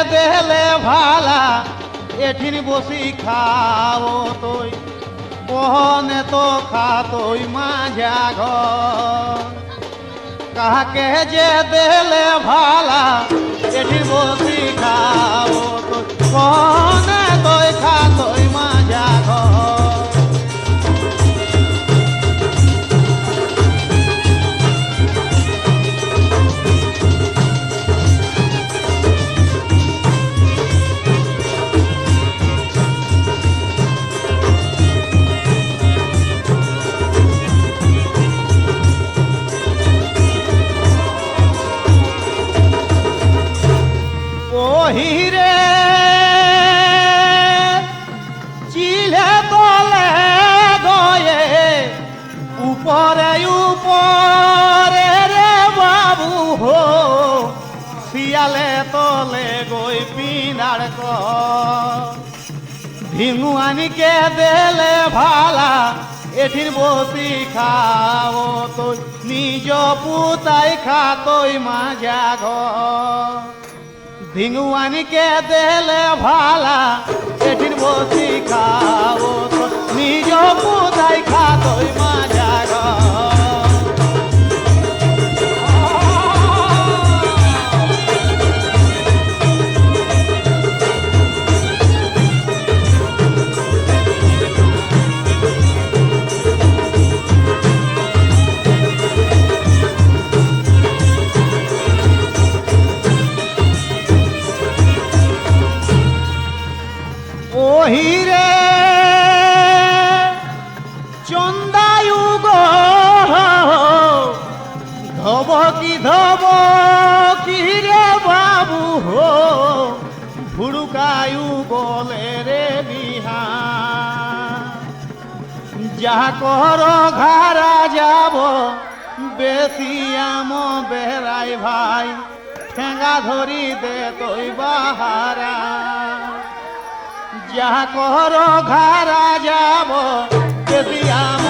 দেলে ভালা এঠিন বসি খাও তুই কহনে তো খাতই মাঝা ঘর কাকে যে দেলে ভালা এঠিন বসি খাও তুই কহনে তুই খাতই মাঝা ঘর হিরে চিলে তলে গয়ে উপরে উপরে রে বাবু হো শিয়ালে তলে গই পিনার ঢিঙু আনিকে দেলে ভালা এঠিন বসি খাও তুই নিজ পুতাই খাতই মাজা ঘর ঢিঙুয়ানিকে দেলে ভালা এঠিন বসি খাও তো নিজ পুতাই খাতই মাজা হিরে চন্দায়ু গো ধব কি রে বাবু হো ভুড়ুকায়ু বলে রে বিহা যা কর ঘাড়া যাব বেশি আম বেড়াই ভাই ঠেঙ্গা ধরি দে তৈ বাহারা যা কর ঘাড়া যাব বেশি আম